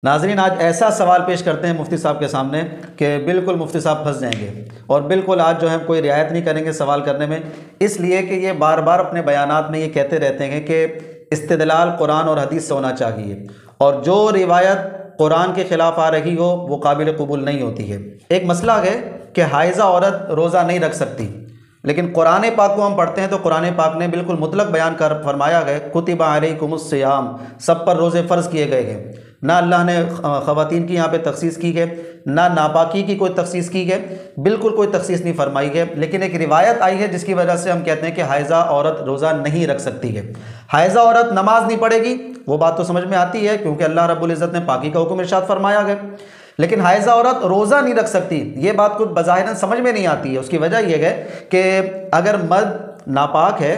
ناظرین، آج ایسا سوال پیش کرتے ہیں مفتی صاحب کے سامنے کہ بالکل مفتی صاحب پھنس جائیں گے، اور بالکل آج جو ہے کوئی رعایت نہیں کریں گے سوال کرنے میں، اس لیے کہ یہ بار بار اپنے بیانات میں یہ کہتے رہتے ہیں کہ استدلال قرآن اور حدیث سے ہونا چاہیے، اور جو روایت قرآن کے خلاف آ رہی ہو وہ قابل قبول نہیں ہوتی ہے۔ ایک مسئلہ ہے کہ حائضہ عورت روزہ نہیں رکھ سکتی، لیکن قرآن پاک کو ہم پڑھتے ہیں تو قرآن پاک نے بالکل مطلق بیان کر فرمایا گیا کتب علیکم الصیام، سب پر روزے فرض کیے گئے ہیں۔ نہ اللہ نے خواتین کی یہاں پہ تخصیص کی ہے، نہ ناپاکی کی کوئی تخصیص کی ہے، بالکل کوئی تخصیص نہیں فرمائی ہے، لیکن ایک روایت آئی ہے جس کی وجہ سے ہم کہتے ہیں کہ حائضہ عورت روزہ نہیں رکھ سکتی ہے۔ حائضہ عورت نماز نہیں پڑھے گی، وہ بات تو سمجھ میں آتی ہے کیونکہ اللہ رب العزت نے پاکی کا حکم ارشاد فرمایا گیا، لیکن حائضہ عورت روزہ نہیں رکھ سکتی، یہ بات کچھ بظاہراً سمجھ میں نہیں آتی ہے۔ اس کی وجہ یہ ہے کہ اگر مرد ناپاک ہے،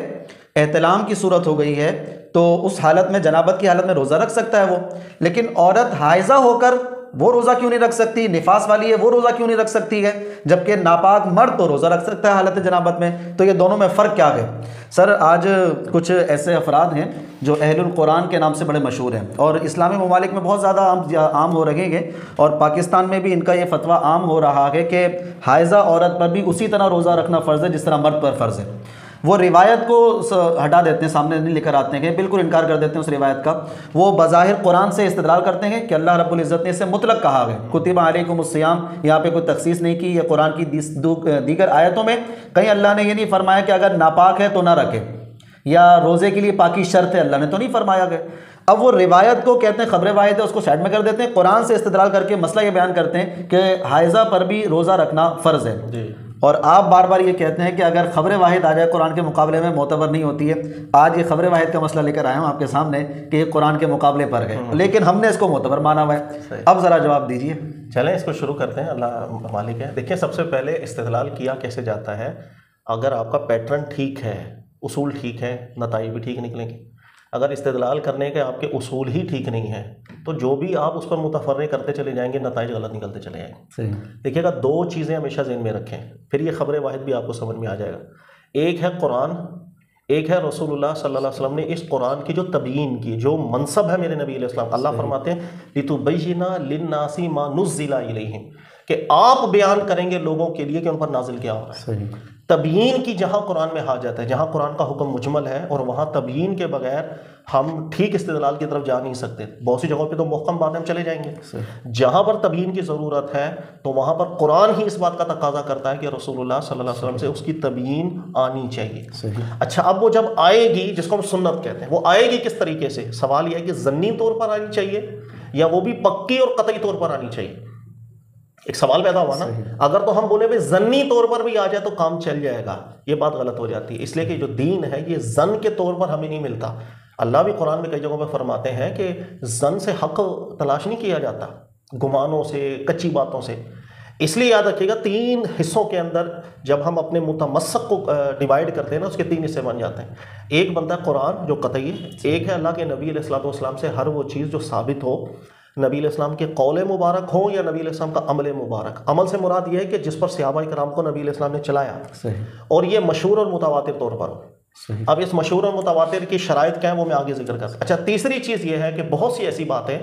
احتلام کی صورت ہو گئی ہے، تو اس حالت میں جنابت کی حالت میں روزہ رکھ سکتا ہے وہ، لیکن عورت حائضہ ہو کر وہ روزہ کیوں نہیں رکھ سکتی؟ نفاس والی ہے وہ روزہ کیوں نہیں رکھ سکتی ہے؟ جبکہ ناپاک مرد تو روزہ رکھ سکتا ہے حالت جنابت میں، تو یہ دونوں میں فرق کیا ہے؟ سر، آج کچھ ایسے افراد ہیں جو اہل القرآن کے نام سے بڑے مشہور ہیں، اور اسلامی ممالک میں بہت زیادہ عام ہو رہے ہیں، اور پاکستان میں بھی ان کا یہ فتویٰ عام ہو رہا ہے کہ حائضہ عورت پر بھی اسی طرح روزہ رکھنا فرض ہے جس طرح مرد پر فرض ہے۔ وہ روایت کو ہٹا دیتے ہیں، سامنے نہیں لے کر آتے ہیں، بالکل انکار کر دیتے ہیں اس روایت کا۔ وہ بظاہر قرآن سے استدلال کرتے ہیں کہ اللہ رب العزت نے اسے مطلق کہا ہے، کتب علیکم الصیام، یہاں پہ کوئی تخصیص نہیں کی۔ یہ قرآن کی دیگر آیتوں میں کہیں اللہ نے یہ نہیں فرمایا کہ اگر ناپاک ہے تو نہ رکھے، یا روزے کے لیے پاکی شرط ہے، اللہ نے تو نہیں فرمایا گیا۔ اب وہ روایت کو کہتے ہیں خبر واحد ہے، اس کو سائڈ میں کر دیتے ہیں، قرآن سے استدلال کر کے مسئلہ یہ بیان کرتے ہیں کہ حائضہ پر بھی روزہ رکھنا فرض ہے، اور آپ بار بار یہ کہتے ہیں کہ اگر خبر واحد آ جائے قرآن کے مقابلے میں معتبر نہیں ہوتی ہے۔ آج یہ خبر واحد کا مسئلہ لے کر آیا ہوں آپ کے سامنے کہ یہ قرآن کے مقابلے پر ہے، لیکن ہم نے اس کو معتبر مانا ہوا ہے۔ اب ذرا جواب دیجئے۔ چلیں اس کو شروع کرتے ہیں، اللہ مالک ہے۔ دیکھیں، سب سے پہلے استدلال کیا کیسے جاتا ہے؟ اگر آپ کا پیٹرن ٹھیک ہے، اصول ٹھیک ہے، نتائج بھی ٹھیک نکلیں گے۔ اگر استدلال کرنے کے آپ کے اصول ہی ٹھیک نہیں ہیں تو جو بھی آپ اس پر متفرع کرتے چلے جائیں گے نتائج غلط نکلتے چلے جائیں گے۔ دیکھیے گا، دو چیزیں ہمیشہ ذہن میں رکھیں، پھر یہ خبر واحد بھی آپ کو سمجھ میں آ جائے گا۔ ایک ہے قرآن، ایک ہے رسول اللہ صلی اللہ علیہ وسلم نے اس قرآن کی جو تبیین کی، جو منصب ہے میرے نبی علیہ السلام۔ اللہ فرماتے ہیں لِتُبَيِّنَ لِلنَّاسِ مَا نُزِّلَ إِلَيْهِمْ، کہ آپ بیان کریں گے لوگوں کے لیے کہ ان پر نازل کیا ہو رہا ہے۔ تبیین کی جہاں قرآن میں حاجت ہے، جہاں قرآن کا حکم مجمل ہے، اور وہاں تبیین کے بغیر ہم ٹھیک استدلال کی طرف جا نہیں سکتے۔ بہت سی جگہوں پہ تو محکم باتیں ہم چلے جائیں گے، جہاں پر تبیین کی ضرورت ہے تو وہاں پر قرآن ہی اس بات کا تقاضا کرتا ہے کہ رسول اللہ صلی اللہ علیہ وسلم سے اس کی تبیین آنی چاہیے۔ اچھا، اب وہ جب آئے گی، جس کو ہم سنت کہتے ہیں، وہ آئے گی کس طریقے سے؟ سوال یہ ہے کہ ضمنی طور پر آنی چاہیے یا وہ بھی پکی اور قطعی طور پر آنی چاہیے؟ ایک سوال پیدا ہوا نا۔ اگر تو ہم بولے ضمنی طور پر بھی آ جائے تو کام چل جائے گا، یہ بات غلط ہو جاتی ہے، اس لیے کہ جو دین ہے یہ ظن کے طور پر ہمیں نہیں ملتا۔ اللہ بھی قرآن میں کئی جگہوں پہ فرماتے ہیں کہ ظن سے حق تلاش نہیں کیا جاتا، گمانوں سے، کچی باتوں سے۔ اس لیے یاد رکھیے گا، تین حصوں کے اندر جب ہم اپنے متمسک کو ڈیوائڈ کرتے ہیں نا، اس کے تین حصے بن جاتے ہیں۔ ایک بنتا ہے قرآن جو قطعی ہے، ایک ہے اللہ کے نبی علیہ الصلوۃ والسلام سے ہر وہ چیز جو ثابت ہو، نبی علیہ السلام کے قول مبارک ہو یا نبی علیہ السلام کا عمل مبارک۔ عمل سے مراد یہ ہے کہ جس پر صحابہ کرام کو نبی علیہ السلام نے چلایا، اور یہ مشہور اور متواتر طور پر ہو۔ اب اس مشہور اور متواتر کی شرائط کیا ہے وہ میں آگے ذکر کرتا ہوں۔ اچھا، تیسری چیز یہ ہے کہ بہت سی ایسی باتیں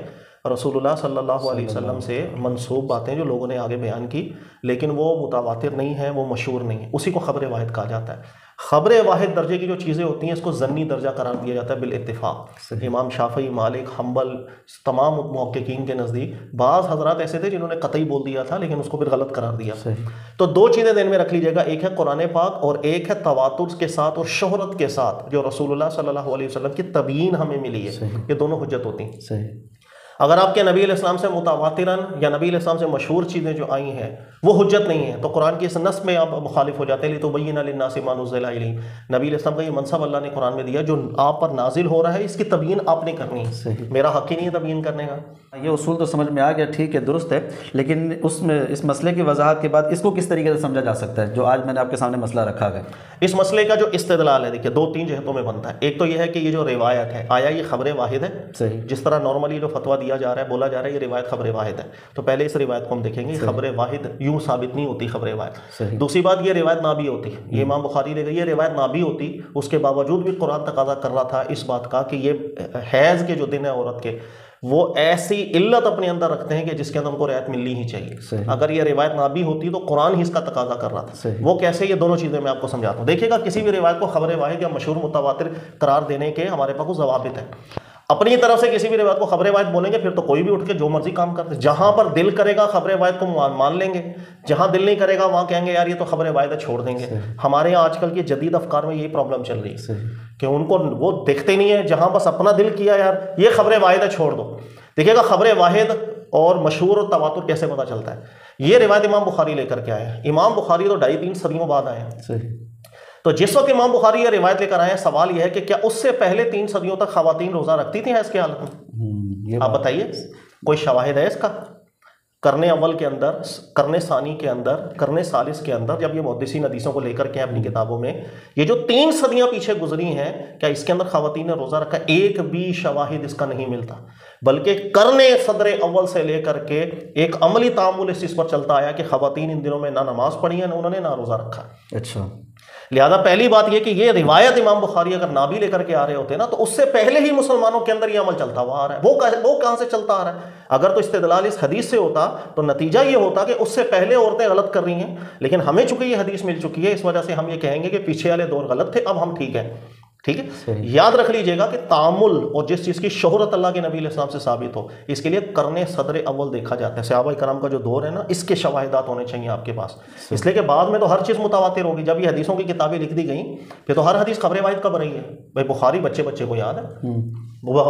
رسول اللہ صلی اللہ علیہ وسلم سے منسوب باتیں جو لوگوں نے آگے بیان کی، لیکن وہ متواتر نہیں ہیں، وہ مشہور نہیں ہیں، اسی کو خبر واحد کہا جاتا ہے۔ خبر واحد درجے کی جو چیزیں ہوتی ہیں اس کو ضمنی درجہ قرار دیا جاتا ہے بالاتفاق۔ امام شافعی، مالک، حنبل، تمام محققین کے نزدیک بعض حضرات ایسے تھے جنہوں نے قطعی بول دیا تھا لیکن اس کو پھر غلط قرار دیا۔ تو دو چیزیں ذہن میں رکھ لیجیے گا، ایک ہے قرآن پاک اور ایک ہے تواتر کے ساتھ اور شہرت کے ساتھ جو رسول اللہ صلی اللہ علیہ وسلم کی تبیین ہمیں ملی ہے، یہ دونوں حجت ہوتی ہیں۔ اگر آپ کے نبی علیہ السلام سے متواتراً یا نبی علیہ السلام سے مشہور چیزیں جو آئی ہیں وہ حجت نہیں ہیں تو قرآن کی اس نص میں آپ مخالف ہو جاتے ہیں۔ لِتُبَيِّنَ لِلنَّاسِ مَا نُزِّلَ إِلَيْهِمْ، نبی علیہ السلام کا یہ منصب اللہ نے قرآن میں دیا، جو آپ پر نازل ہو رہا ہے اس کی تبیین آپ نے کرنی ہے، میرا حق ہی نہیں ہے تبیین کرنے کا۔ یہ اصول تو سمجھ میں آ گیا، ٹھیک ہے، درست ہے، لیکن اس مسئلے کی وضاحت کے بعد اس کو کس طریقے سے سمجھا جا سکتا ہے جو آج میں نے آپ کے سامنے مسئلہ رکھا ہے؟ اس مسئلے کا جو استدلال ہے، دیکھیے دو تین جہتوں میں بنتا ہے۔ ایک تو یہ ہے کہ یہ جو روایت ہے، آیا یہ خبر واحد ہے؟ صحیح۔ جس طرح نارملی جو فتویٰ دیا جا رہا ہے، بولا جا رہا ہے یہ روایت خبر واحد ہے، تو پہلے اس روایت کو ہم دیکھیں گے، خبر واحد یوں ثابت نہیں ہوتی خبر واحد۔ دوسری بات، یہ روایت نہ بھی ہوتی، یہ امام بخاری لے گئے، یہ روایت نہ بھی ہوتی، اس کے باوجود بھی قرآن تقاضا کر رہا تھا اس بات کا کہ یہ حیض کے جو دن ہے عورت کے وہ ایسی علت اپنے اندر رکھتے ہیں کہ جس کے اندر ان کو رعایت ملنی ہی چاہیے. اگر یہ روایت نہ بھی ہوتی تو قرآن ہی اس کا تقاضا کر رہا تھا. وہ کیسے؟ یہ دونوں چیزیں میں آپ کو سمجھاتا ہوں. دیکھیے گا کسی بھی روایت کو خبر واحد یا مشہور متواتر قرار دینے کے ہمارے پاس ضوابط ہیں. اپنی طرف سے کسی بھی روایت کو خبر واحد بولیں گے پھر تو کوئی بھی اٹھ کے جو مرضی کام کرتے. جہاں پر دل کرے گا خبر واحد کو مان لیں گے, جہاں دل نہیں کرے گا وہاں کہیں گے یار یہ تو خبر واحد ہے, چھوڑ دیں گے. ہمارے یہاں آج کل کے جدید افکار میں یہی پرابلم چل رہی ہے کہ ان کو وہ دیکھتے نہیں ہیں, جہاں بس اپنا دل کیا یار یہ خبر واحد ہے چھوڑ دو. دیکھیے گا خبر واحد اور مشہور اور تواتر کیسے پتہ چلتا ہے. یہ روایت امام بخاری لے کر کے آئے ہیں. امام بخاری تو 2.5-3 صدیوں بعد آئے ہیں. تو جس وقت امام بخاری یہ روایت لے کر آئے ہیں, سوال یہ ہے کہ کیا اس سے پہلے 3 صدیوں تک خواتین روزہ رکھتی تھیں حیض کی حالت میں؟ آپ بتائیے, کوئی شواہد ہے اس کا؟ کرنے اول کے اندر, کرنے ثانی کے اندر, کرنے ثالث کے اندر, جب یہ محدثین حدیثوں کو لے کر کے اپنی کتابوں میں یہ جو 3 صدیاں پیچھے گزری ہیں, کیا اس کے اندر خواتین نے روزہ رکھا؟ ایک بھی شواہد اس کا نہیں ملتا. بلکہ کرنے صدر اول سے لے کر کے ایک عملی تعامل اس چیز پر چلتا آیا کہ خواتین ان دنوں میں نہ نماز پڑھی ہے نہ انہوں نے نہ روزہ رکھا. اچھا, لہذا پہلی بات یہ کہ یہ روایت امام بخاری اگر نہ بھی لے کر کے آ رہے ہوتے نا تو اس سے پہلے ہی مسلمانوں کے اندر یہ عمل چلتا ہوا آ رہا ہے. وہ کہاں سے چلتا آ رہا ہے؟ اگر تو استدلال اس حدیث سے ہوتا تو نتیجہ یہ ہوتا کہ اس سے پہلے عورتیں غلط کر رہی ہیں, لیکن ہمیں چونکہ یہ حدیث مل چکی ہے اس وجہ سے ہم یہ کہیں گے کہ پیچھے والے دور غلط تھے, اب ہم ٹھیک ہیں. ٹھیک ہے, یاد رکھ لیجئے گا کہ تعامل اور جس چیز کی شہرت اللہ کے نبی علیہ السلام سے ثابت ہو, اس کے لیے کرنے صدر اول دیکھا جاتا ہے. صحابہ کرام کا جو دور ہے نا, اس کے شواہدات ہونے چاہیے آپ کے پاس, اس لیے کہ بعد میں تو ہر چیز متواتر ہوگی. جب یہ حدیثوں کی کتابیں لکھ دی گئیں پھر تو ہر حدیث خبر واحد کب رہی ہے؟ بھائی بخاری بچے کو یاد ہے,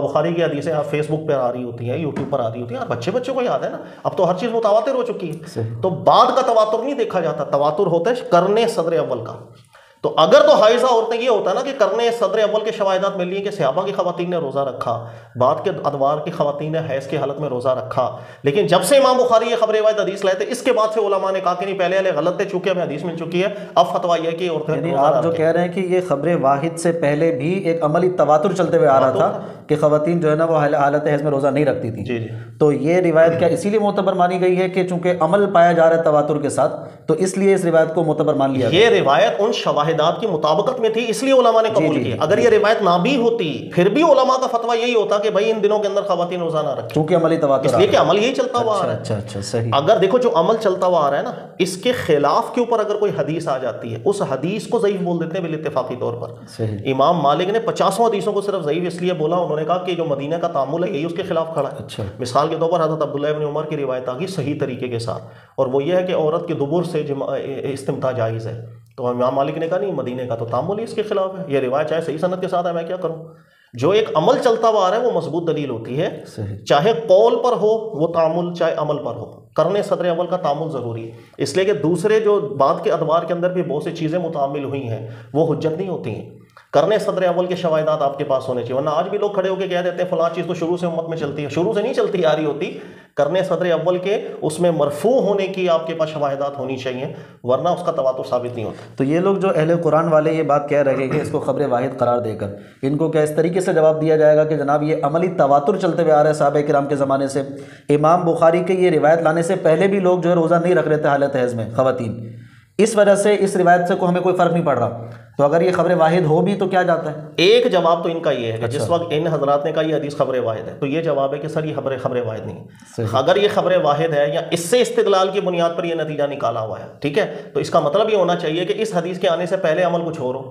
بخاری کی حدیثیں آپ فیس بک پہ آ رہی ہوتی ہیں, یوٹیوب پر آ رہی ہوتی ہیں, بچے کو یاد ہے نا. اب تو ہر چیز متواتر ہو چکی ہے, تو بعد کا تواتر نہیں دیکھا جاتا, تواتر ہوتا ہے کرنے صدر اول کا. تو اگر تو حائضہ عورتیں یہ ہوتا نا کہ کرنے صدر اول کے شواہدات مل لیے کہ صحابہ کی خواتین نے روزہ رکھا, بعد کے ادوار کی خواتین نے حیض کی حالت میں روزہ رکھا, لیکن جب سے امام بخاری یہ خبر روایت حدیث لائے تھے اس کے بعد سے علماء نے کہا کہ نہیں پہلے والے غلط تھے, چونکہ ہمیں حدیث مل چکی ہے, اب فتویٰ یہ ہے کہ عورتیں یعنی آپ جو کہہ رہے ہیں کہ یہ خبر واحد سے پہلے بھی ایک عملی تواتر چلتے ہوئے آ رہا تھا کہ خواتین جو ہے نا وہ حالت حیض میں روزہ نہیں رکھتی تھی. جی. تو یہ روایت کیا اسی لیے معتبر مانی گئی ہے کہ چونکہ عمل پایا جا رہا ہے تواتر کے ساتھ تو اس لیے اس روایت کو معتبر مان لیا؟ یہ روایت ان شواہدات کی مطابقت میں تھی اس لیے علماء نے قبول کی. اگر یہ روایت نہ بھی ہوتی پھر بھی علماء کا فتویٰ یہی ہوتا کہ بھائی ان دنوں کے اندر خواتین روزہ نہ رکھیں, چونکہ عملی تواتر, اس لیے کہ عمل یہی چلتا ہوا آ رہا ہے. اچھا صحیح. اگر دیکھو جو عمل چلتا ہوا آ رہا ہے نا, اس کے خلاف کے اوپر اگر کوئی حدیث آ جاتی ہے اس حدیث کو ضعیف بول دیتے ہیں بالاتفاقی طور پر. امام مالک نے 50 حدیثوں کو صرف ضعیف اس لیے بولا, انہوں نے کہا کہ جو مدینہ کا تعامل ہے یہی اس کے خلاف کھڑا ہے. مثال کے طور پر حضرت عبداللہ ابن عمر کی روایت آ گئی صحیح طریقے کے ساتھ, اور وہ یہ ہے کہ عورت کے دبر سے استمتاع جائز ہے. تو امام مالک نے کہا نہیں مدینے کا تو تعامل ہی اس کے خلاف ہے, یہ روایت چاہے صحیح سند کے ساتھ ہے میں کیا کروں. جو ایک عمل چلتا ہوا آ رہا ہے وہ مضبوط دلیل ہوتی ہے, چاہے قول پر ہو وہ تعامل, چاہے عمل پر ہو. کرنے صدر اول کا تعامل ضروری ہے, اس لیے کہ دوسرے جو بعد کے ادوار کے اندر بھی بہت سی چیزیں متعامل ہوئی ہیں وہ حجت نہیں ہوتی ہیں. کرنے صدر اول کے شواہدات آپ کے پاس ہونے چاہیے, ورنہ آج بھی لوگ کھڑے ہو کے کہہ دیتے ہیں فلاں چیز تو شروع سے امت میں چلتی ہے. شروع سے نہیں چلتی آ رہی ہوتی, کرنے صدر اول کے اس میں مرفوع ہونے کی آپ کے پاس شواہدات ہونی چاہیے, ورنہ اس کا تواتر ثابت نہیں ہوتا. تو یہ لوگ جو اہل قرآن والے یہ بات کہہ رہے ہیں اس کو خبر واحد قرار دے کر, ان کو کیا اس طریقے سے جواب دیا جائے گا کہ جناب یہ عملی تواتر چلتے ہوئے آ رہا ہے صحابہ کرام کے زمانے سے, امام بخاری کے یہ روایت لانے سے پہلے بھی لوگ جو ہے روزہ نہیں رکھ رہے تھے حالت حیض میں خواتین, اس وجہ سے اس روایت سے کو ہمیں کوئی فرق نہیں پڑ رہا. تو اگر یہ خبر واحد ہو بھی تو کیا جاتا ہے؟ ایک جواب تو ان کا یہ ہے کہ جس وقت ان حضرات نے کہا یہ حدیث خبر واحد ہے تو یہ جواب ہے کہ سر یہ خبر واحد نہیں. اگر یہ خبر واحد ہے یا اس سے استدلال کی بنیاد پر یہ نتیجہ نکالا ہوا ہے, ٹھیک ہے, تو اس کا مطلب یہ ہونا چاہیے کہ اس حدیث کے آنے سے پہلے عمل کچھ اور ہو.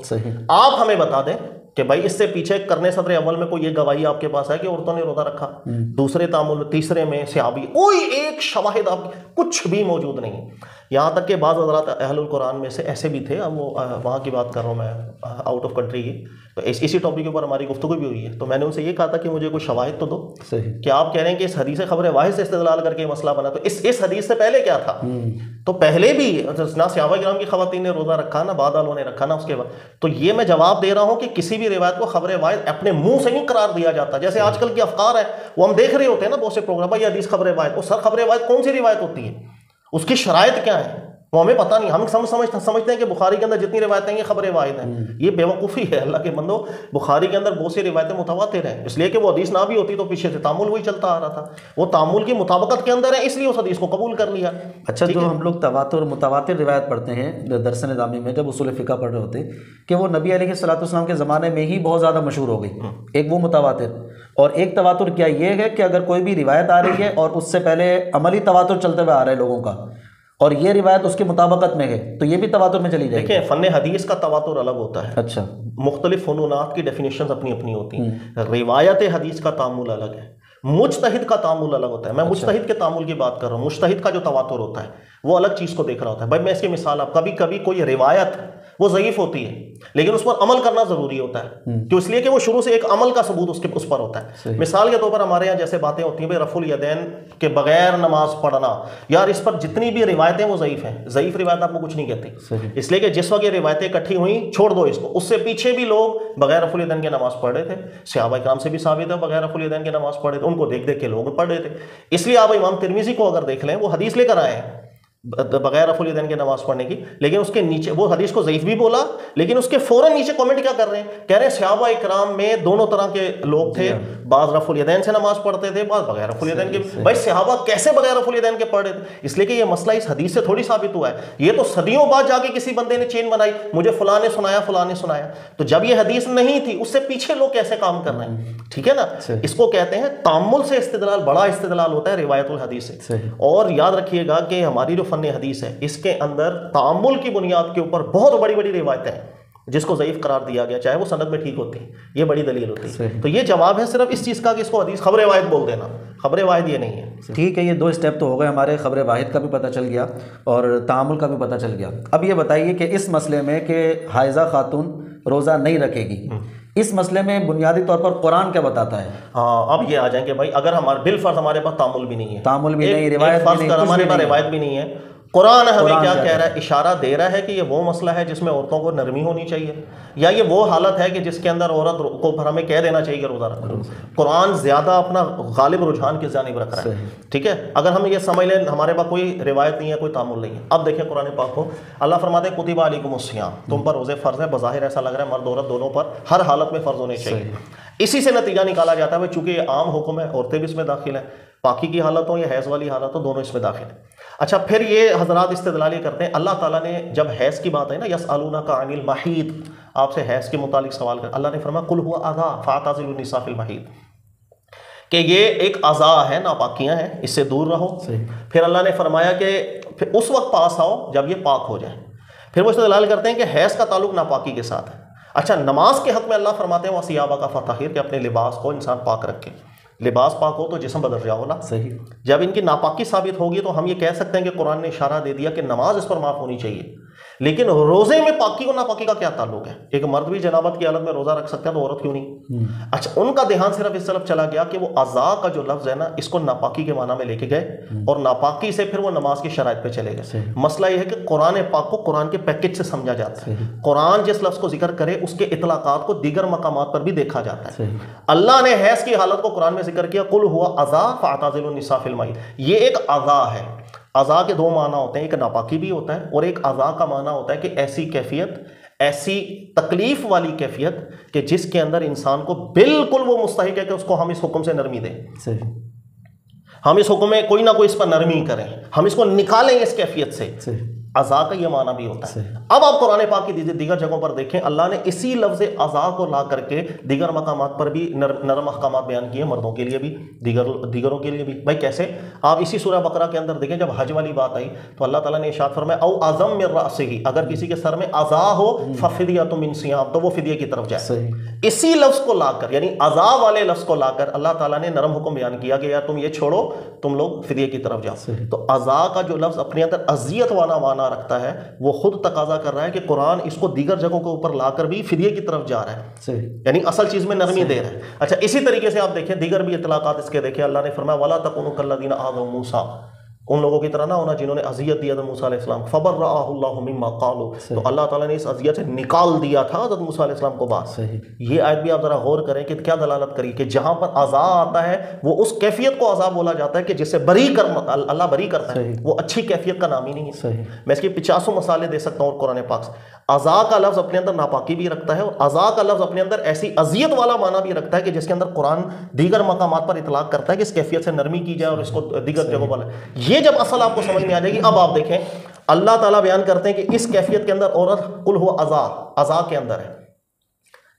آپ ہمیں بتا دیں کہ بھائی اس سے پیچھے کرنے صدر اول میں کوئی یہ گواہی آپ کے پاس ہے کہ عورتوں نے روزہ رکھا, دوسرے تعامل تیسرے میں صحابی, کوئی ایک شواہد آپ کچھ بھی موجود نہیں. یہاں تک کہ بعض حضرات اہل القرآن میں سے ایسے بھی تھے, اب وہ وہاں کی بات کر رہا ہوں میں, آؤٹ آف کنٹری کی, تو اسی ٹاپک کے اوپر ہماری گفتگو بھی ہوئی ہے. تو میں نے ان سے یہ کہا تھا کہ مجھے کوئی شواہد تو دو. کہ آپ کہہ رہے ہیں کہ اس حدیث خبر واحد سے استدلال کر کے یہ مسئلہ بنا, تو اس حدیث سے پہلے کیا تھا؟ تو پہلے بھی نہ صحابہ کرام کی خواتین نے روزہ رکھا, نہ بعد والوں نے رکھا, نہ اس کے بعد. تو یہ میں جواب دے رہا ہوں کہ کسی بھی روایت کو خبر واحد اپنے منہ سے نہیں قرار دیا جاتا. جیسے آج کل کی افکار ہے وہ ہم دیکھ رہے ہوتے ہیں نا بہت سے پروگرام, یہ حدیث خبر واحد, وہ سر خبر واحد کون سی روایت ہوتی ہے, اس کی شرائط کیا ہے وہ ہمیں پتہ نہیں. ہم سمجھتے ہیں کہ بخاری کے اندر جتنی روایتیں ہیں یہ خبر واحد ہیں. یہ بے وقوفی ہے اللہ کے بندو. بخاری کے اندر بہت سی روایتیں متواتر ہیں, اس لیے کہ وہ حدیث نہ بھی ہوتی تو پیچھے سے تعامل وہی چلتا آ رہا تھا, وہ تعامل کی مطابقت کے اندر ہے اس لیے اس حدیث کو قبول کر لیا. اچھا, جو ہم لوگ تواتر متواتر روایت پڑھتے ہیں درس نظامی میں جب اصول فقہ پڑھ رہے ہوتے کہ وہ نبی علیہ الصلوۃ والسلام کے زمانے میں ہی بہت زیادہ مشہور ہو گئی, ایک وہ متواتر, اور ایک تواتر کیا یہ ہے کہ اگر کوئی بھی روایت آ رہی ہے اور اس سے پہلے عملی تواتر چلتے ہوئے آ رہا ہے لوگوں کا، اور یہ روایت اس کی مطابقت میں ہے، تو یہ بھی تواتر میں چلی جائے گی؟ دیکھیں، فن حدیث کا تواتر الگ ہوتا ہے، اچھا، مختلف فنونات کی ڈیفینیشنز اپنی اپنی ہوتی ہیں۔ روایت حدیث کا تعامل الگ ہے، مجتہد کا تعامل الگ ہوتا ہے۔ میں مجتہد کے تعامل کی بات کر رہا ہوں۔ مجتہد کا جو تواتر ہوتا ہے وہ الگ چیز کو دیکھ رہا ہوتا ہے۔ بھائی میں اس کی مثال، آپ کبھی کبھی کوئی روایت وہ ضعیف ہوتی ہے لیکن اس پر عمل کرنا ضروری ہوتا ہے، کیوں؟ اس لیے کہ وہ شروع سے ایک عمل کا ثبوت اس پر ہوتا ہے۔ مثال کے طور پر ہمارے یہاں جیسے باتیں ہوتی ہیں، بھائی رفع الیدین کے بغیر نماز پڑھنا، یار اس پر جتنی بھی روایتیں وہ ضعیف ہیں۔ ضعیف روایت آپ کو کچھ نہیں کہتی، اس لیے کہ جس وقت یہ روایتیں اکٹھی ہوئیں چھوڑ دو اس کو، اس سے پیچھے بھی لوگ بغیر رفع الیدین کے نماز پڑھ رہے تھے، صحابہ کرام سے بھی ثابت ہے بغیر رفع الیدین کے نماز پڑھ رہے تھے، ان کو دیکھ دیکھ کے لوگ پڑھ رہے تھے۔ اس لیے آپ امام ترمذی کو اگر دیکھ لیں، وہ حدیث لے کر آئے ہیں بغیر رفع الیدین کے نماز پڑھنے کی، لیکن اس کے نیچے وہ حدیث کو ضعیف بھی بولا، لیکن اس کے فوراً نیچے کامنٹ کیا کر رہے ہیں؟ کہہ رہے ہیں صحابہ اکرام میں دونوں طرح کے لوگ تھے، بعض رفع الیدین سے نماز پڑھتے تھے، بعض بغیر رفع الیدین کے۔ بھائی صحابہ کیسے بغیر رفع الیدین کے پڑھ رہے تھے؟ اس لیے کہ یہ مسئلہ اس حدیث سے تھوڑی ثابت ہوا ہے، یہ تو صدیوں بعد جا کے کسی بندے نے چین بنائی، مجھے فلاں نے سنایا فلاں نے سنایا۔ تو جب یہ حدیث نہیں تھی، اس سے پیچھے لوگ کیسے کام کر رہے ہیں؟ ٹھیک ہے نا؟ اس کو کہتے ہیں تامل سے استدلال، بڑا استدلال ہوتا ہے روایت الحدیث سے۔ اور یاد رکھیے گا کہ ہماری جو فن حدیث ہے اس کے اندر تعامل کی بنیاد کے اوپر بہت بڑی بڑی روایتیں ہیں جس کو ضعیف قرار دیا گیا، چاہے وہ سند میں ٹھیک ہوتی ہیں، یہ بڑی دلیل ہوتی ہے۔ تو یہ جواب ہے صرف اس چیز کا کہ اس کو حدیث خبر واحد بول دینا، خبر واحد یہ نہیں ہے۔ ٹھیک ہے، یہ دو اسٹیپ تو ہو گئے ہمارے، خبر واحد کا بھی پتہ چل گیا اور تعامل کا بھی پتہ چل گیا۔ اب یہ بتائیے کہ اس مسئلے میں کہ حائضہ خاتون روزہ نہیں رکھے گی، اس مسئلے میں بنیادی طور پر قرآن کیا بتاتا ہے؟ ہاں، اب یہ آ جائیں کہ بھائی اگر ہمارے بالفرض ہمارے پاس تعامل بھی نہیں ہے، تعامل بھی نہیں، روایت بھی نہیں، ہمارے پاس روایت بھی نہیں ہے، قرآن ہمیں کیا کہہ رہا ہے؟ اشارہ دے رہا ہے کہ یہ وہ مسئلہ ہے جس میں عورتوں کو نرمی ہونی چاہیے، یا یہ وہ حالت ہے کہ جس کے اندر عورت کو ہمیں کہہ دینا چاہیے کہ روزہ رکھو۔ قرآن زیادہ اپنا غالب رجحان کی جانب رکھ رہا ہے، ٹھیک ہے؟ اگر ہم یہ سمجھ لیں ہمارے پاس کوئی روایت نہیں ہے، کوئی تعامل نہیں ہے۔ اب دیکھیں قرآن پاک کو، اللہ فرماتے ہیں کتب علیکم الصیام، تم پر روزے فرض ہے۔ بظاہر ایسا لگ رہا ہے مرد عورت دونوں پر ہر حالت میں فرض ہونے چاہیے۔ اسی سے نتیجہ نکالا جاتا ہے چونکہ یہ عام حکم ہے، عورتیں بھی اس میں داخل ہیں، پاکی کی حالت ہو یا حیض والی حالت ہو، دونوں اس میں داخل ہیں۔ اچھا، پھر یہ حضرات استدلال یہ کرتے ہیں، اللہ تعالیٰ نے جب حیض کی بات ہے نا، یسألونک عن المحیض، آپ سے حیض کے متعلق سوال کر، اللہ نے فرمایا قل هو اذی فاعتزلوا النساء فی المحیض، کہ یہ ایک اذی ہے، ناپاکیاں ہیں، اس سے دور رہو۔ پھر اللہ نے فرمایا کہ پھر اس وقت پاس آؤ جب یہ پاک ہو جائے۔ پھر وہ استدلال کرتے ہیں کہ حیض کا تعلق ناپاکی کے ساتھ ہے۔ اچھا، نماز کے حق میں اللہ فرماتے ہیں وَثِيَابَكَ فَطَهِّرْ، کہ اپنے لباس کو انسان پاک رکھے۔ لباس پاک ہو تو جسم بدل جاؤ نا، صحیح۔ جب ان کی ناپاکی ثابت ہوگی تو ہم یہ کہہ سکتے ہیں کہ قرآن نے اشارہ دے دیا کہ نماز اس پر معاف ہونی چاہیے، لیکن روزے میں پاکی اور ناپاکی کا کیا تعلق ہے؟ ایک مرد بھی جنابت کی حالت میں روزہ رکھ سکتا ہے تو عورت کیوں نہیں؟ اچھا، ان کا دھیان صرف اس طرف چلا گیا کہ وہ اذا کا جو لفظ ہے نا، اس کو ناپاکی کے معنی میں لے کے گئے، اور ناپاکی سے پھر وہ نماز کی شرائط پہ چلے گئے۔ مسئلہ یہ ہے کہ قرآن پاک کو قرآن کے پیکج سے سمجھا جاتا ہے۔ قرآن جس لفظ کو ذکر کرے اس کے اطلاقات کو دیگر مقامات پر بھی دیکھا جاتا ہے۔ اللہ نے حیض کی حالت کو قرآن میں ذکر کیا، قل هو اذی فاعتزلوا النساء فی المحیض، یہ ایک اذا ہے۔ اذا کے دو معنی ہوتے ہیں، ایک ناپاکی بھی ہوتا ہے، اور ایک اذا کا معنی ہوتا ہے کہ ایسی کیفیت، ایسی تکلیف والی کیفیت کہ جس کے اندر انسان کو بالکل وہ مستحق ہے کہ اس کو ہم اس حکم سے نرمی دیں، ہم اس حکم میں کوئی نہ کوئی اس پر نرمی کریں، ہم اس کو نکالیں اس کیفیت سے۔ اذا کا یہ معنی بھی ہوتا ہے۔ اب آپ قرآن پاک کی دیگر جگہوں پر دیکھیں، اللہ نے اسی لفظ اذا کو لا کر کے دیگر مقامات پر بھی نرم احکامات بیان کیے، مردوں کے لیے بھی، دیگروں کے لیے بھی۔ بھائی کیسے؟ آپ اسی سورہ بقرہ کے اندر دیکھیں، جب حج والی بات آئی تو اللہ تعالیٰ نے ارشاد فرمایا او اعظم من رأسہ، اگر کسی کے سر میں اذا ہو ففدیۃ من صیام، تو وہ فدیے کی طرف جائے۔ اسی لفظ کو لا کر، یعنی اذا والے لفظ کو لا کر اللہ تعالیٰ نے نرم حکم بیان کیا کہ یار تم یہ چھوڑو، تم لوگ فدیے کی طرف جاؤ۔ تو اذا کا جو لفظ اپنے اندر اذیت والا معنی رکھتا ہے، وہ خود تقاضا کر رہا ہے کہ قرآن اس کو دیگر جگہوں کے اوپر لا کر بھی فدیے کی طرف جا رہا ہے، یعنی اصل چیز میں نرمی دے رہا ہے۔ اچھا، اسی طریقے سے آپ دیکھیں دیگر بھی اطلاقات اس کے دیکھیں، اللہ نے فرمایا وَلَا تَكُونُوا كَالَّذِينَ آذَوْا مُوسَىٰ، ان لوگوں کی طرح نہ ہونا جنہوں نے اذیت دیا تھا موسیٰ علیہ السلام، فَبَرَّأَهُ اللَّهُ مِمَّا قَالُوا، تو اللہ تعالیٰ نے اس اذیت سے نکال دیا تھا حضرت موسیٰ علیہ السلام کو بات۔ یہ آیت بھی آپ ذرا غور کریں کہ کیا دلالت کری کہ جہاں پر عذا آتا ہے وہ اس کیفیت کو عذاب بولا جاتا ہے کہ جس سے اللہ بری کرتا ہے، وہ اچھی کیفیت کا نام ہی نہیں ہے۔ میں اس کی 50 مثالیں دے سکتا ہوں اور قرآن پاک سے۔ عذا کا لفظ اپنے اندر ناپاکی بھی رکھتا ہے، اور عذا کا لفظ اپنے اندر ایسی اذیت والا معنی بھی رکھتا ہے کہ جس کے اندر قرآن دیگر مقامات پر اطلاق کرتا ہے کہ اس کیفیت سے نرمی کی جائے اور اس کو دیگر جگہوں پر۔ یہ جب اصل آپ کو سمجھ میں آ جائے گی، اب آپ دیکھیں اللہ تعالیٰ بیان کرتے ہیں کہ اس کیفیت کے اندر عورت قل هو اذا، اذا کے اندر ہے،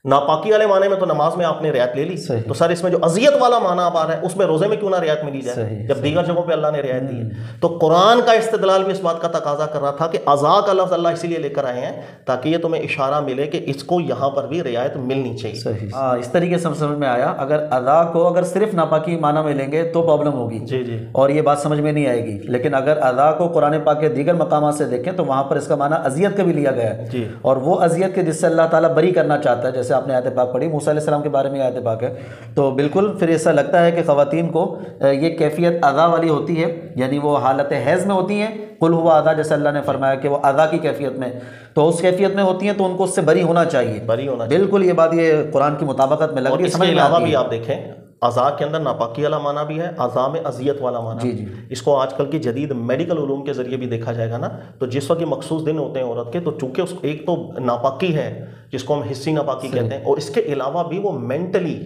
ناپاکی والے معنی میں تو نماز میں آپ نے رعایت لے لی, تو سر اس میں جو اذیت والا معنی اب آ رہا ہے اس میں روزے میں کیوں نہ رعایت ملی جائے جب دیگر جگہوں پہ اللہ نے رعایت دی ہے؟ تو قرآن کا استدلال بھی اس بات کا تقاضا کر رہا تھا کہ اذا کا لفظ اللہ اسی لیے لے کر آئے ہیں تاکہ یہ تمہیں اشارہ ملے کہ اس کو یہاں پر بھی رعایت ملنی چاہیے. اس طریقے سے سمجھ میں آیا. اگر اذا کو اگر صرف ناپاکی معنی میں لیں گے تو پرابلم ہوگی اور یہ بات سمجھ میں نہیں آئے گی, لیکن اگر اذا کو قرآن پاک کے دیگر مقامات سے دیکھیں تو وہاں پر اس کا معنی اذیت کا بھی لیا گیا ہے, اور وہ اذیت کے جس سے اللہ تعالیٰ بری کرنا چاہتا ہے, جیسے آپ نے آیت پاک پڑھی موسیٰ علیہ السلام کے بارے میں آیت پاک ہے, تو بالکل پھر ایسا لگتا ہے کہ خواتین کو یہ کیفیت اذا والی ہوتی ہے, یعنی وہ حالت حیض میں ہوتی ہیں, قل ہوا اذا, جیسے اللہ نے فرمایا کہ وہ اذا کی کیفیت میں, تو اس کیفیت میں ہوتی ہیں تو ان کو اس سے بری ہونا چاہیے, بالکل یہ بات یہ قرآن کی مطابقت میں لگ رہی ہے. اس کے علاوہ بھی آپ دیکھیں اذا کے اندر ناپاکی والا معنی بھی ہے, اذا میں اذیت والا معنی. اس کو آج کل کی جدید میڈیکل علوم کے ذریعے بھی دیکھا جائے گا نا, تو جس وقت یہ مخصوص دن ہوتے ہیں عورت کے, تو چونکہ اس ایک تو ناپاکی ہے جس کو ہم حسی ناپاکی کہتے ہیں, اور اس کے علاوہ بھی وہ مینٹلی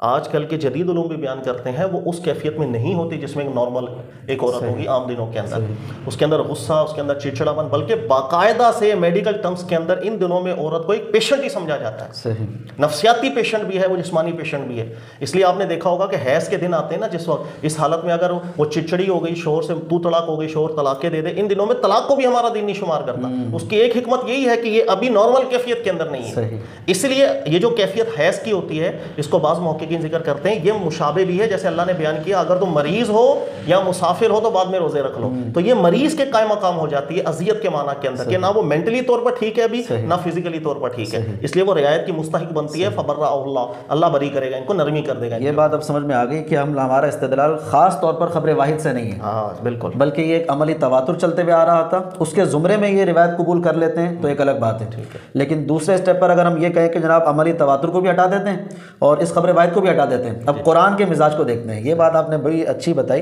آج کل کے جدید علوم بھی بیان کرتے ہیں وہ اس کیفیت میں نہیں ہوتی جس میں نارمل ایک عورت ہوگی عام دنوں کے اندر. اس کے اندر غصہ, اس کے اندر چڑچڑاپن, بلکہ باقاعدہ سے میڈیکل ٹرمز کے اندر ان دنوں میں عورت کو ایک پیشنٹ ہی سمجھا جاتا ہے, نفسیاتی پیشنٹ بھی ہے وہ, جسمانی پیشنٹ بھی ہے. اس لیے آپ نے دیکھا ہوگا کہ حیض کے دن آتے ہیں نا, جس وقت اس حالت میں اگر وہ چڑچڑی ہو گئی, شوہر سے تو طلاق ہو گئی, شوہر طلاقیں دے دے, ان دنوں میں طلاق کو بھی ہمارا دین نہیں شمار کرتا. اس کی ایک حکمت یہی ہے کہ یہ ابھی نارمل کیفیت کے اندر نہیں ہے, اس لیے یہ جو کیفیت حیض کی ہوتی ہے اس کو بعض محققین ذکر کرتے ہیں یہ مشابہ بھی ہے, جیسے اللہ نے بیان کیا اگر تم مریض ہو یا مسافر ہو تو بعد میں روزے رکھ لو, تو یہ مریض کے قائم مقام ہو جاتی ہے اذیت کے معنی کے اندر, کہ نہ وہ مینٹلی طور پر ٹھیک ہے ابھی, نہ فزیکلی طور پر ٹھیک ہے, اس لیے وہ رعایت کی مستحق بنتی ہے. فبرأ اللہ, اللہ بری کرے گا ان کو, نرمی کر دے گا. یہ بات اب سمجھ میں آ گئی کہ ہمارا استدلال خاص طور پر خبر واحد سے نہیں ہے, ہاں بالکل, بلکہ یہ ایک عملی تواتر چلتے ہوئے آ رہا تھا, اس کے زمرے میں یہ روایت قبول کر لیتے ہیں تو ایک الگ بات ہے. لیکن دوسرے اسٹیپ پر اگر ہم یہ کہیں کہ جناب عملی تواتر کو بھی ہٹا دیتے ہیں اور اس خبر واحد کو بھی ہٹا دیتے ہیں, اب قرآن کے مزاج کو دیکھتے ہیں. یہ بات آپ نے بڑی اچھی بتائی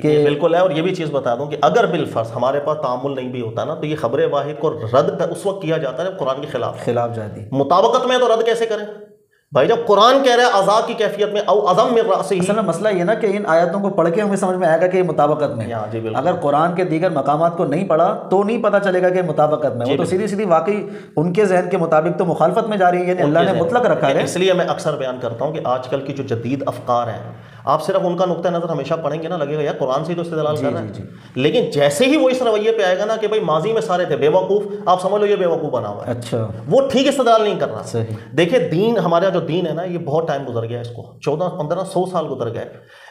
کہ بالکل ہے. اور یہ بھی چیز بتا دوں کہ اگر بالفرض ہمارے پاس تعامل نہیں بھی ہوتا نا, تو یہ خبر واحد کو رد اس وقت کیا جاتا ہے قرآن کے خلاف جاتی مطابقت میں, تو رد کیسے کریں بھائی جب قرآن کہہ رہا ہے عذاب کی کیفیت میں او عظم من رأسہ. اصل میں مسئلہ یہ نا کہ ان آیتوں کو پڑھ کے ہمیں سمجھ میں آئے گا کہ یہ مطابقت میں, اگر قرآن کے دیگر مقامات کو نہیں پڑھا تو نہیں پتہ چلے گا کہ مطابقت میں, وہ تو سیدھی سیدھی واقعی ان کے ذہن کے مطابق تو مخالفت میں جا رہی ہے, یعنی اللہ نے مطلق رکھا ہے. اس لیے میں اکثر بیان کرتا ہوں کہ آج کل کی جو جدید افکار ہیں آپ صرف ان کا نقطہ نظر ہمیشہ پڑھیں گے نا, لگے گا یار قرآن سے ہی تو استدلال کر رہا ہے, لیکن جیسے ہی وہ اس رویے پہ آئے گا نا کہ بھائی ماضی میں سارے تھے بے وقوف, آپ سمجھ لو یہ بے وقوف بنا ہوا ہے, اچھا وہ ٹھیک استدلال نہیں کر رہا. دیکھیں دین, ہمارا جو دین ہے نا یہ بہت ٹائم گزر گیا, اس کو 14-15-100 سال گزر گئے.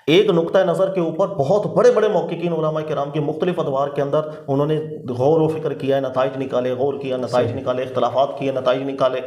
ایک نقطہ نظر کے اوپر بہت بڑے بڑے محققین علماء کرام کی مختلف ادوار کے اندر انہوں نے غور و فکر کیا, نتائج نکالے, غور کیا, نتائج نکالے, اختلافات کیے, نتائج نکالے.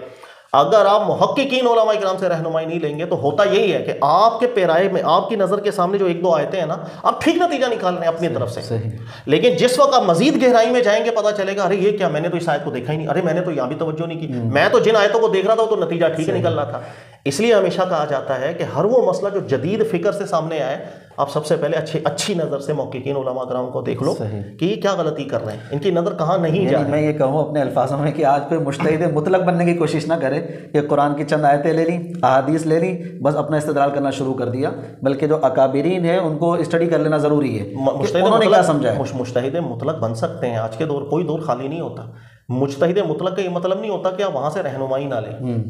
اگر آپ محققین علماء کرام سے رہنمائی نہیں لیں گے تو ہوتا یہی ہے کہ آپ کے پیرائے میں, آپ کی نظر کے سامنے جو ایک دو آیتیں ہیں نا, آپ ٹھیک نتیجہ نکال رہے ہیں اپنی طرف سے, لیکن جس وقت آپ مزید گہرائی میں جائیں گے پتہ چلے گا ارے یہ کیا, میں نے تو اس آیت کو دیکھا ہی نہیں, ارے میں نے تو یہاں بھی توجہ نہیں کی, میں تو جن آیتوں کو دیکھ رہا تھا وہ تو نتیجہ ٹھیک نکل رہا تھا. اس لیے ہمیشہ کہا جاتا ہے کہ ہر وہ مسئلہ جو جدید فکر سے سامنے آئے, آپ سب سے پہلے اچھی نظر سے محققین علماء کرام کو دیکھ لو کہ یہ کیا غلطی کر رہے ہیں, ان کی نظر کہاں نہیں جا رہی. میں یہ کہوں اپنے الفاظوں میں کہ آج کوئی مجتہد مطلق بننے کی کوشش نہ کرے کہ قرآن کی چند آیتیں لے لیں, احادیث لے لیں, بس اپنا استدلال کرنا شروع کر دیا, بلکہ جو اکابرین ہیں ان کو اسٹڈی کر لینا ضروری ہے, انہوں نے کیا سمجھا ہے. مجتہد مطلق بن سکتے ہیں, آج کے دور کوئی دور خالی نہیں ہوتا. مجتہد مطلق کا یہ مطلب نہیں ہوتا کہ آپ وہاں سے رہنمائی نہ لیں.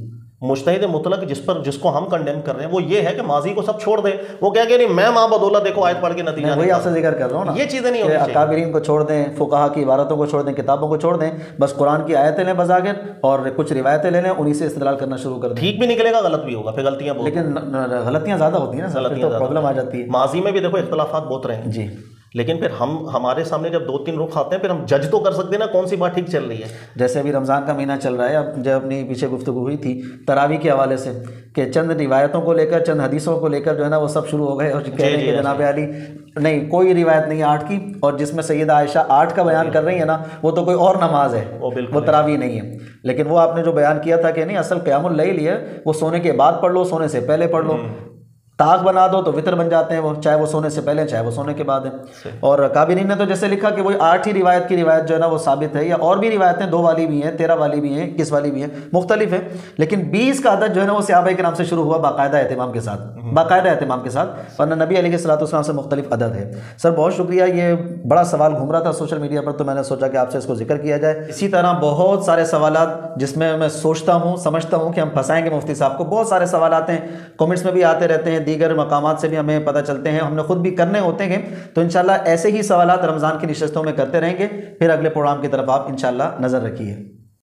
مجتہد مطلق جس کو ہم کنڈیم کر رہے ہیں وہ یہ ہے کہ ماضی کو سب چھوڑ دیں, وہ کیا کہ نہیں میں ماں بدولت دیکھو آیت پڑھ کے نتیجہ, وہی آپ سے ذکر کر رہا ہوں نا, یہ چیزیں نہیں ہونی چاہیے. اکابرین کو چھوڑ دیں, فقہا کی عبارتوں کو چھوڑ دیں, کتابوں کو چھوڑ دیں, بس قرآن کی آیتیں لیں بذاکر اور کچھ روایتیں لے لیں, انہی سے استدلال کرنا شروع کر دیں. ٹھیک بھی نکلے گا, غلط بھی ہوگا, پھر غلطیاں بہت, لیکن غلطیاں زیادہ ہوتی ہیں نا, تو پرابلم آ جاتی ہے. ماضی میں بھی دیکھو اختلافات بہت رہے ہیں جی, لیکن پھر ہمارے سامنے جب 2-3 رخ آتے ہیں پھر ہم جج تو کر سکتے ہیں نا کون سی بات ٹھیک چل رہی ہے. جیسے ابھی رمضان کا مہینہ چل رہا ہے, اب جب اپنی پیچھے گفتگو ہوئی تھی تراویح کے حوالے سے کہ چند روایتوں کو لے کر, چند حدیثوں کو لے کر جو ہے نا وہ سب شروع ہو گئے, اور کہہ رہے ہیں کہ جناب علی نہیں کوئی روایت نہیں 8 کی, اور جس میں سیدہ عائشہ 8 کا بیان کر رہی ہے نا وہ تو کوئی اور نماز ہے, وہ تراویح نہیں ہے. لیکن وہ آپ نے جو بیان کیا تھا کہ نہیں اصل قیام اللیل ہے, وہ سونے کے بعد پڑھ لو, سونے سے پہلے پڑھ لو, طاق بنا دو تو وطر بن جاتے ہیں وہ، چاہے وہ سونے سے پہلے چاہے وہ سونے کے بعد ہے۔ اور کابرین نے تو جیسے لکھا کہ وہ 8 ہی روایت کی روایت جو ہے نا وہ ثابت ہے، یا اور بھی روایتیں 2 والی بھی ہیں، 13 والی بھی ہیں، 21 والی بھی ہیں، مختلف ہیں، لیکن 20 کا عدد جو ہے نا وہ صحابہ کرام سے شروع ہوا باقاعدہ اہتمام کے ساتھ، باقاعدہ اہتمام کے ساتھ، ورنہ نبی علیہ الصلوۃ والسلام سے مختلف عدد ہے۔ سر بہت شکریہ، یہ بڑا سوال گھوم رہا تھا سوشل میڈیا پر تو میں نے سوچا کہ آپ سے اس کو ذکر کیا جائے۔ اسی طرح بہت سارے سوالات جس میں میں سوچتا ہوں سمجھتا ہوں کہ ہم پھنسائیں گے مفتی صاحب کو، بہت سارے سوالات ہیں، کمنٹس میں بھی آتے رہتے ہیں، دیگر مقامات سے بھی ہمیں پتہ چلتے ہیں، ہم نے خود بھی کرنے ہوتے ہیں، تو انشاءاللہ ایسے ہی سوالات رمضان کی نشستوں میں کرتے رہیں گے۔ پھر اگلے پروگرام کی طرف آپ انشاءاللہ نظر رکھیے۔